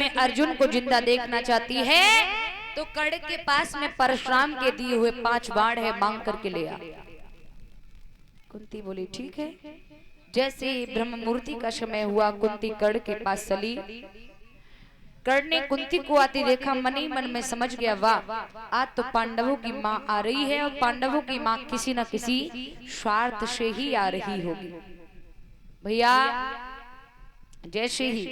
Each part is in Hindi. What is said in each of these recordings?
में अर्जुन को जिंदा देखना चाहती है तो कर्ण के पास में परशुराम के दिए हुए 5 बाण है, मांग करके ले आ। कुंती बोली ठीक है। जैसे ब्रह्म मुहूर्ति का समय हुआ, कुंती कर्ण के पास चली। कर्ण ने कुंती को आती देखा, मन ही मन में समझ गया वाह, आज तो पांडवों की माँ आ रही है और पांडवों की माँ किसी न किसी स्वार्थ से ही आ रही होगी। भैया जैसे ही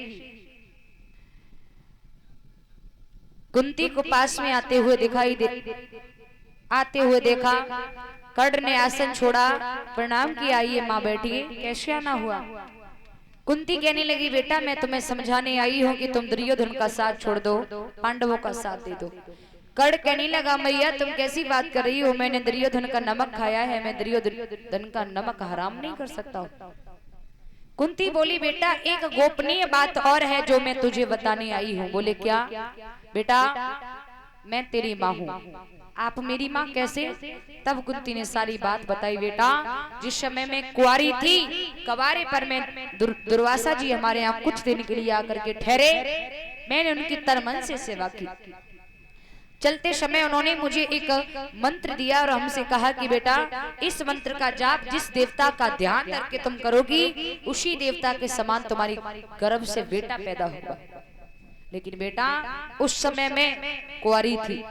कुंती को पास में आते हुए देखा, कर्ण ने आसन छोड़ा, प्रणाम किया, ये माँ बैठिए, कैसे आना हुआ। कुंती कहने लगी बेटा मैं तुम्हें समझाने आई हूँ कि तुम दुर्योधन का साथ छोड़ दो, पांडवों का साथ दे दो। कर्ण कहने लगा मैया तुम कैसी बात कर रही हो, मैंने दुर्योधन का नमक खाया है, मैं दुर्योधन का नमक हराम नहीं कर सकता हूँ। कुंती बोली बेटा एक गोपनीय बात और है जो मैं तुझे बताने आई हूँ। बोले क्या। बेटा मैं तेरी माँ हूँ, आप मेरी माँ कैसे। तब कुंती ने सारी बात बताई। बेटा जिस समय मैं कुंवारी थी, कवारे पर मैं दुर्वासा जी हमारे यहाँ कुछ दिन के लिए आकर के ठहरे, मैंने उनकी तन मन से सेवा की। चलते समय उन्होंने मुझे एक मंत्र दिया और हमसे कहा कि बेटा इस मंत्र का जाप जिस देवता का ध्यान करके तुम करोगी उसी देवता के समान तुम्हारी गर्भ से बेटा पैदा होगा। लेकिन बेटा उस समय मैं कुंवारी थी,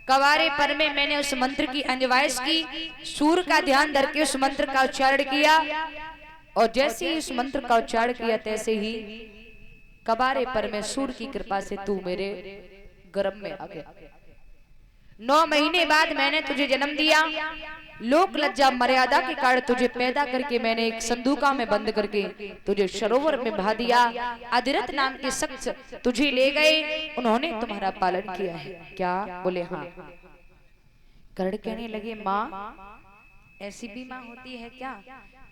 कवारे पर में मैंने उस मंत्र की अंजवाइश की, सूर का ध्यान धर के उस मंत्र का उच्चारण किया और जैसे ही उस मंत्र का उच्चारण किया तैसे ही कवारे पर में सूर की कृपा से तू मेरे गर्भ में आ गया। 9 महीने बाद मैंने तुझे जन्म दिया, लोक लज्जा मर्यादा के कारण तुझे पैदा करके मैंने एक संदूका में बंद करके तुझे सरोवर में बहा दिया। अधिरथ नाम के शख्स तुझे ले गए, उन्होंने तुम्हारा पालन किया है क्या। बोले हाँ। कर्ण कहने लगे माँ ऐसी भी माँ होती है क्या,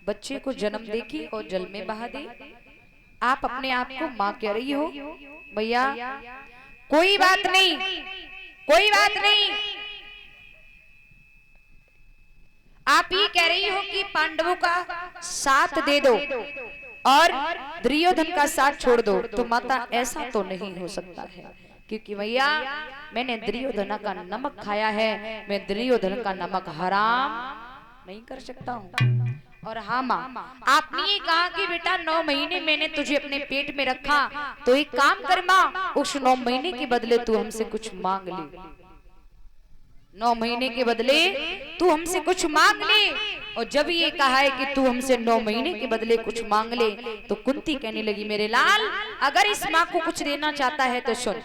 बच्चे को जन्म देगी और जल में बहा दे। आप अपने आप को माँ कह रही हो। भैया कोई बात नहीं, कोई बात नहीं, आप ये कह रही हो कि पांडवों का साथ दे दो और दुर्योधन का साथ छोड़ दो, तो माता ऐसा तो नहीं हो सकता है, क्योंकि भैया मैंने दुर्योधन का नमक खाया है, मैं दुर्योधन का नमक हराम नहीं कर सकता हूँ। और हाँ माँ आपने ये कहा कि बेटा 9 महीने मैंने तुझे अपने पेट में रखा, तो एक काम कर माँ उस 9 महीने के बदले तू हमसे कुछ मांग ले। 9 महीने के बदले तू हमसे कुछ मांग ले। और जब ये कहा है कि तू हमसे 9 महीने के बदले कुछ मांग ले, तो कुंती कहने लगी मेरे लाल अगर इस माँ को कुछ देना चाहता है तो सुन।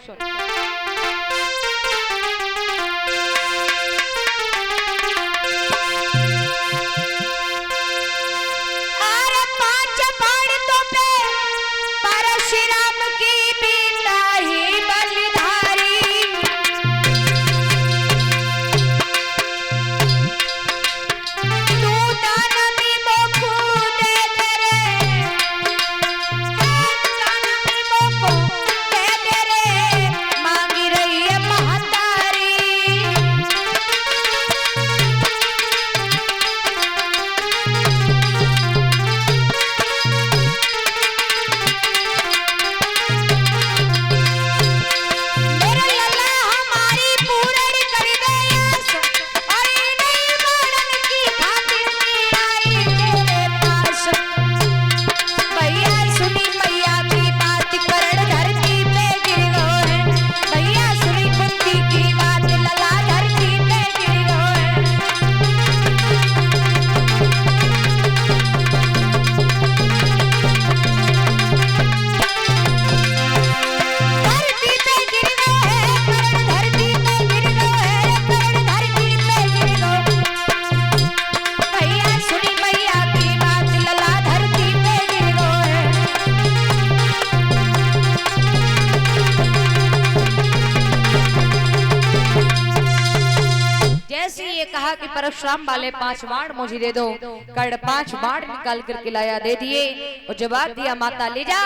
कि परशुराम वाले 5 बाण मुझे दे दो। कर्ण 5 बाण निकाल करके लाया, दे दिए और जवाब दिया माता ले जा।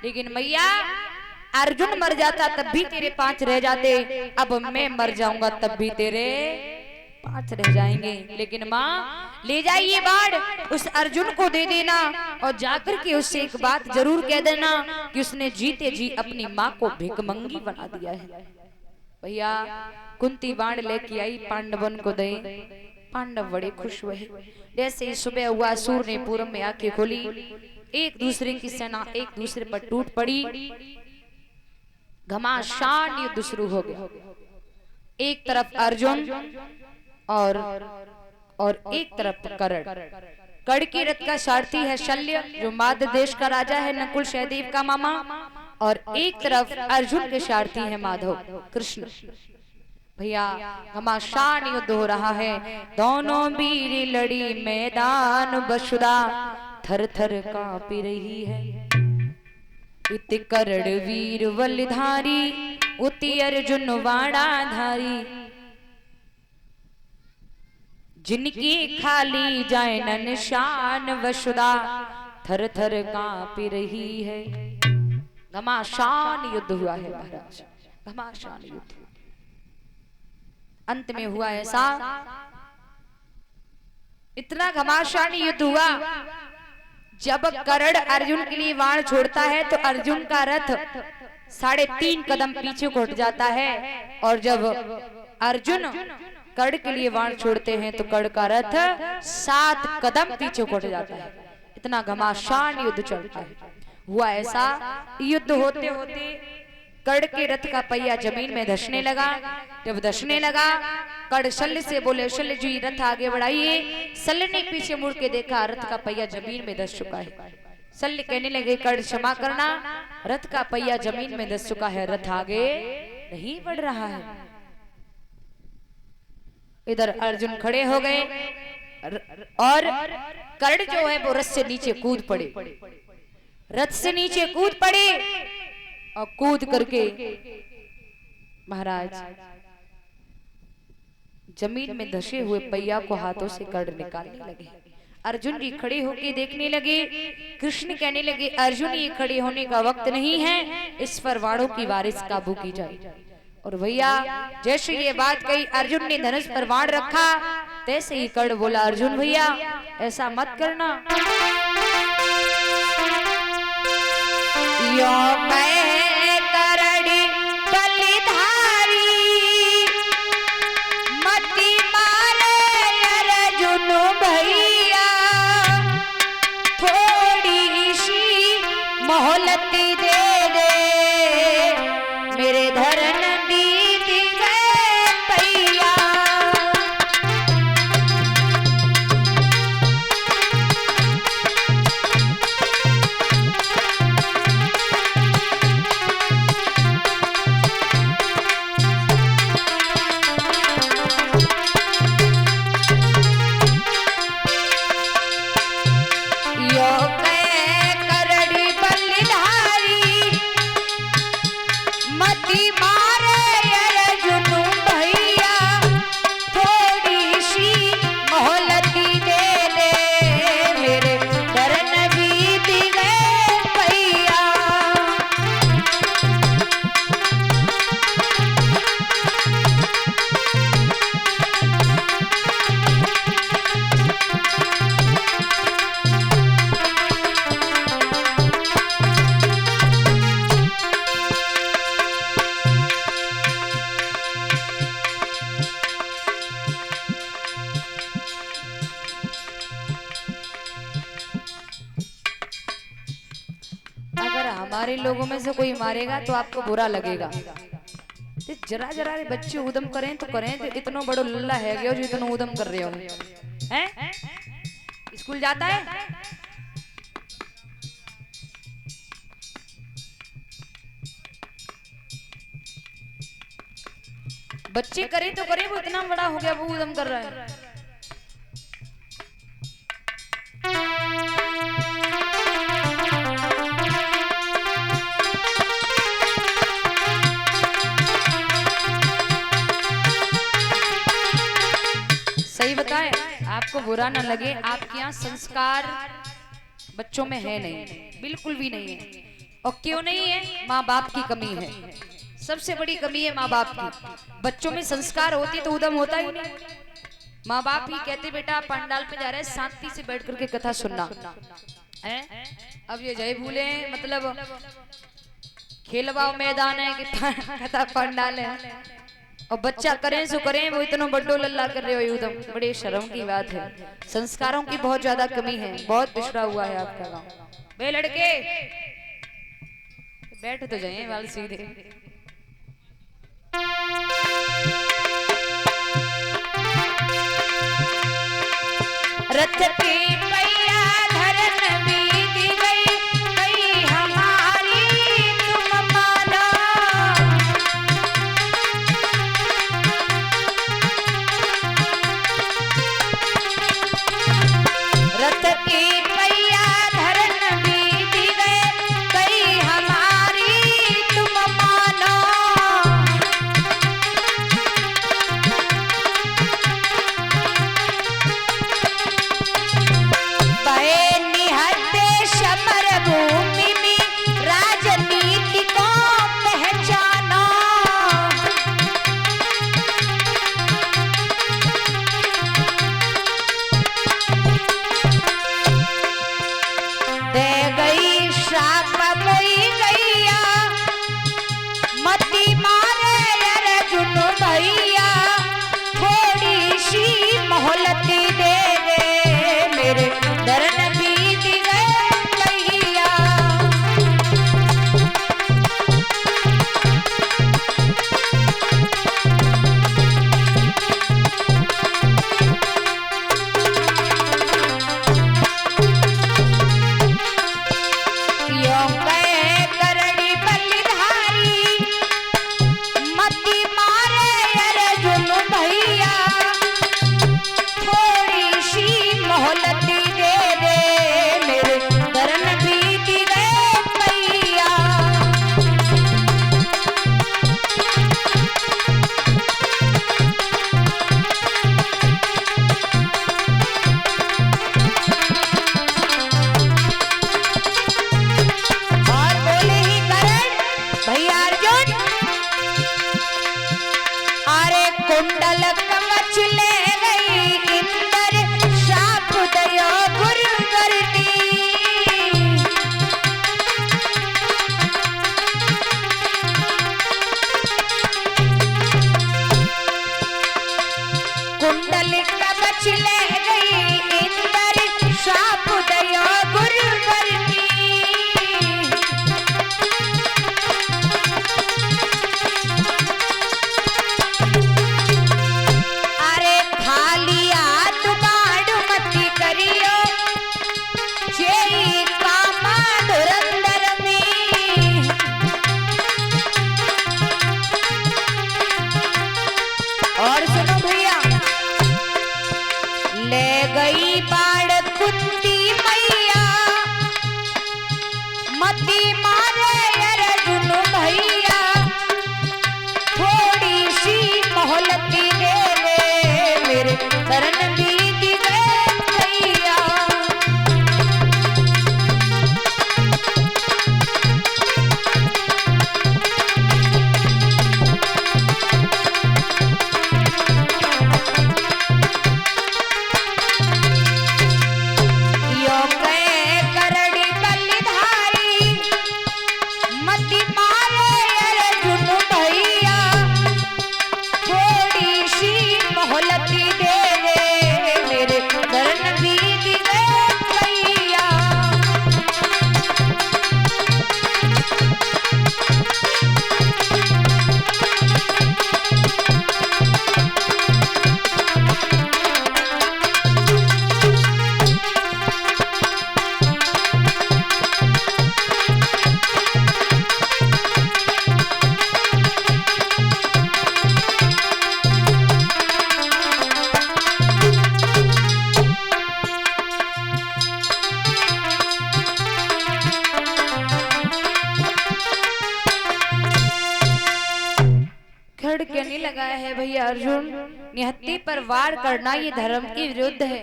लेकिन मैया अर्जुन मर जाता तब भी तेरे 5 रह जाते, अब मैं मर जाऊंगा तब भी तेरे 5 रह जाएंगे, लेकिन माँ ले जाइए बाढ़ उस अर्जुन को दे देना और जाकर के उससे एक बात जरूर कह देना कि उसने जीते जी अपनी माँ को भिखमंगी बना दिया है। भैया कुंती बाण लेके आई, पांडवन को दे। पांडव बड़े खुश हुए। जैसे ही सुबह हुआ, सूर्य ने पूरब में आंखें खोली, एक दूसरे की सेना एक दूसरे पर टूट पड़ी, घमासान युद्ध शुरू हो गया। एक तरफ अर्जुन और एक तरफ कर्ण। कर्ण के रथ का सारथी है शल्य, जो माद्र देश का राजा है, नकुल सहदेव का मामा, और एक तरफ अर्जुन के सारथी है माधव कृष्ण। भैया घमासान युद्ध हो रहा है, दोनों वीर लड़ी मैदान बसुदा, थर थर कांपी रही है। इत कर्ण वीर बलधारी, उति अर्जुन वाणाधारी, जिनकी खाली जाए न निशान वसुदा, थर थर कांपी रही है। घमासान युद्ध हुआ है महाराज, घमासान युद्ध। अंत में हुआ ऐसा, इतना घमासान युद्ध हुआ, जब कर्ण अर्जुन के लिए बाण छोड़ता है तो अर्जुन का रथ 3.5 कदम पीछे को हट जाता है, और जब अर्जुन कर्ण के लिए बाण छोड़ते हैं तो कर्ण का रथ 7 कदम पीछे को हट जाता है। इतना घमासान युद्ध चलता है। हुआ ऐसा, युद्ध होते होते कर्ण के रथ का पहिया जमीन में धंसने लगा। जब धंसने लगा, कर्ण शल्य से बोले, शल्य जी रथ आगे बढ़ाइए। शल्य ने पीछे मुड़ के देखा, रथ का पहिया जमीन में धंस चुका है। शल्य कहने लगे, कर्ण क्षमा करना, रथ का पहिया जमीन में धंस चुका है, रथ आगे नहीं बढ़ रहा है। इधर अर्जुन खड़े हो गए और कर्ण जो है वो रथ से नीचे कूद पड़े, रथ से नीचे कूद पड़े, और कूद करके महाराज जमीन में धसे हुए पहिया को हाथों से कर्ण निकालने लगे। अर्जुन जी खड़े होके देखने लगे। कृष्ण कहने लगे, अर्जुन ये खड़े होने का वक्त नहीं है, इस पर वाणों की बारिश काबू की जाए। और भैया जैसे ये बात कही, अर्जुन ने धनुष पर बाण रखा, तैसे ही कर्ण बोला, अर्जुन भैया ऐसा मत करना। यो मैं करड़ी बलिधारी, मति मारे अर्जुन भैया, थोड़ी सी मोहलत दे दे, मेरे धरन बीत गए भैया। हमारे लोगों में से कोई मारेगा तो आपको बुरा लगेगा। तो जरा जरा बच्चे उदम करें तो करें, तो इतना बड़ो लल्ला है गया जो इतना उदम कर रहे हो हैं? स्कूल जाता है? बच्चे करें तो करें, वो इतना बड़ा हो गया वो उदम कर रहा है। सही बताएं, आपको बुरा ना लगे, आपके यहाँ संस्कार बच्चों में है नहीं, बिल्कुल भी नहीं है। और क्यों नहीं है? माँ बाप की कमी है, सबसे बड़ी कमी है माँ बाप की। बच्चों में संस्कार होती तो उदम होता ही नहीं। माँ बाप ही कहते बेटा पंडाल में जा रहे हैं शांति से बैठ करके कथा सुनना है। अब ये जय भूले मतलब खेलवा मैदान है कि कथा पंडाल है और बच्चा करें सो करें वो इतना बड्डो लल्ला कर रहे हो एकदम। बड़े शर्म की बात है, संस्कारों की बहुत ज्यादा कमी है, बहुत पिछड़ा हुआ है आपका गांव। बे लड़के बैठ तो जाइए वाल सीधे। रथ की पैया धरन बीत गई, गई हमारी तुम माना। रथ की पैया धरन बीत गए, गई हमारी तुम माना। भूमि में राजनीति को पहचाना। दे गई श्राप मोई गैया, मती मारे अर्जुन भैया। थोड़ी सी मोहलती दे दे मेरे धरन बीत गए। कुंडल कवच ले गई इंद्र, शाप दया गुर करती। कुंडल कवच ले गई इंद्र, शाप दया गुर करती। और सुनो भैया, ले गई बाढ़ कुंती मैया, मती मारे अर्जुन भैया। थोड़ी सी मोहलती दे दे मेरे धरन बीत गए भैया। कहने लगा है भैया अर्जुन, निहत्थे पर वार करना ये धर्म के विरुद्ध है।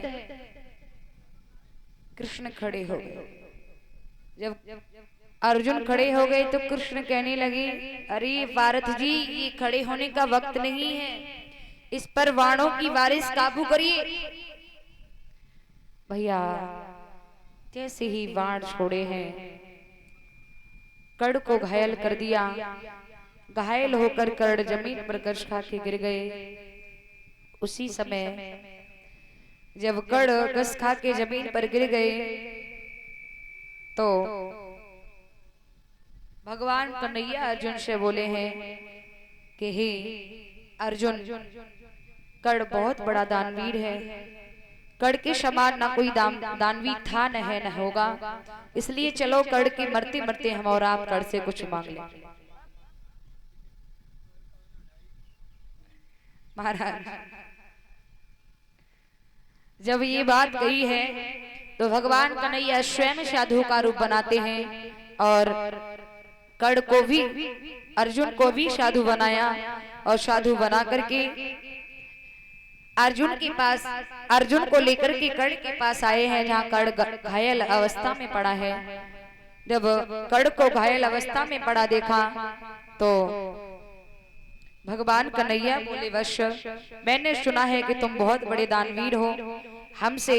कृष्ण खड़े हो गए। जब अर्जुन खड़े हो गए तो कृष्ण कहने लगे, अरे पार्थ जी ये खड़े होने का वक्त नहीं है, इस पर वाणों की बारिश काबू करिए। भैया जैसे ही वाण छोड़े हैं, कर्ण को घायल कर दिया। घायल होकर कर्ण जमीन पर गश खा के गिर गए। उसी समय जब कर्ण गश खा के जमीन पर गिर गए तो भगवान कन्हैया अर्जुन से बोले हैं कि हे अर्जुन, कर्ण बहुत बड़ा दानवीर है। कर्ण के समान ना कोई दानवीर था, न है, न होगा। इसलिए चलो कर्ण के मरते मरते हम और आप कर्ण से कुछ मांग लें। महाराज जब ये बात कही है तो भगवान कन्हैया स्वयं साधु का रूप बनाते हैं और कर्ण को भी, अर्जुन को भी साधु बनाया और साधु बना करके अर्जुन के पास, अर्जुन को लेकर के कर्ण के पास आए हैं जहाँ कर्ण घायल अवस्था में पड़ा है। जब कर्ण को घायल अवस्था में पड़ा देखा तो भगवान कन्हैया बोले, वश्य मैंने सुना है कि तुम बहुत बड़े दानवीर हो। हमसे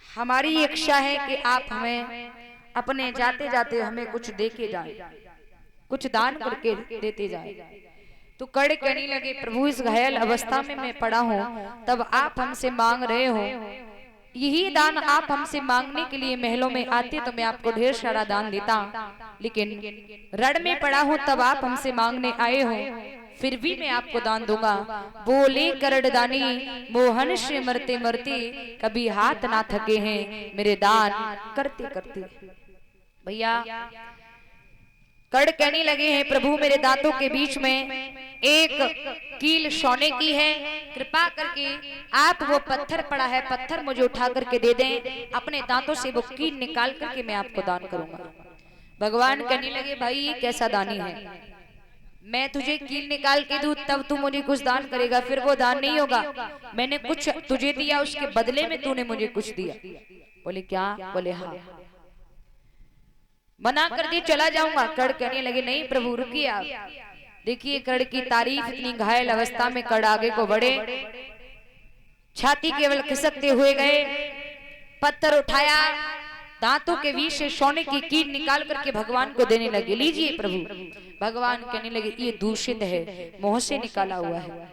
हमारी इच्छा है कि आप हमें अपने जाते जाते हमें कुछ दे के जाए, कुछ दान करके देते जाए। तो कर्ण कहने लगे, प्रभु इस घायल अवस्था में मैं पड़ा हूँ, तब आप हमसे मांग रहे हो, यही दान आप हमसे मांगने के लिए महलों में आते तो मैं आपको ढेर सारा दान देता, लेकिन रण में पड़ा हूँ तब आप हमसे मांगने आए हो, फिर भी मैं आपको दान दूंगा। बोले कर्णदानी मोहन से मरते मरते कभी हाथ ना थके हैं मेरे दान करते करते। भैया कर्ण कहने लगे हैं, प्रभु मेरे दांतों के बीच में एक कील सोने की है, कृपा करके आप वो पत्थर पड़ा है, पत्थर मुझे उठा करके दे दें, अपने दांतों से वो कील निकाल करके मैं आपको दान करूंगा। भगवान कहने लगे, भाई ये कैसा दानी है, मैं तुझे कील निकाल के दूं तब तू मुझे कुछ दान करेगा, फिर वो दान नहीं होगा। मैंने कुछ तुझे दिया, उसके बदले में तूने मुझे कुछ दिया। बोले क्या? बोले हाँ। मना कर दिए, चला जाऊंगा। कर्ण कहने लगे, नहीं प्रभु रुकिए आप। देखिए कर्ण की तारीफ, इतनी घायल अवस्था में कर्ण आगे को बढ़े, छाती केवल खिसकते हुए गए, पत्थर उठाया, दांतों के बीच से सोने की कील निकाल करके भगवान को देने लगे, लीजिए प्रभु। भगवान कहने लगे, ये दूषित है, मोह से निकाला हुआ है,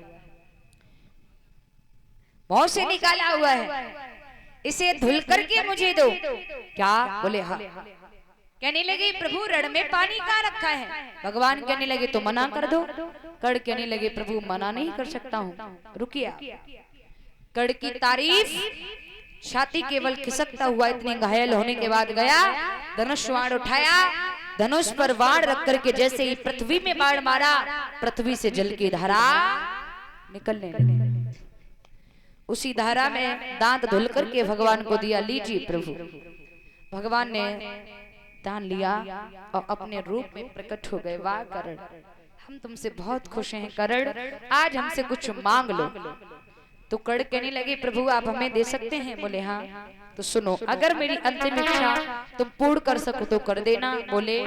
मोह से निकाला हुआ है, इसे धुल करके मुझे दो। क्या? बोले हाँ। कहने लगे, प्रभु रण में पानी कहाँ रखा है? भगवान कहने लगे, तो मना कर दो। कर्ण कहने लगे, प्रभु मना नहीं कर सकता हूँ, रुकिए। कर्ण की तारीफ, छाती केवल खिसकता हुआ इतने घायल होने के बाद गया, धनुष बाण उठाया, धनुष पर बाण रख करके जैसे ही पृथ्वी में बाण मारा, पृथ्वी से जल की धारा निकलने लगी। उसी धारा में दांत धुल करके भगवान को दिया, लीजिए प्रभु। भगवान ने दान लिया और अपने रूप में प्रकट हो गए। वाह कर्ण, हम तुमसे बहुत खुश हैं कर्ण, आज हमसे कुछ मांग लो। तो कर्ण कहने लगे, प्रभु आप हमें दे सकते हैं? बोले हाँ। तो सुनो, अगर मेरी अंतिम इच्छा तुम पूर्ण कर सको तो कर देना। बोले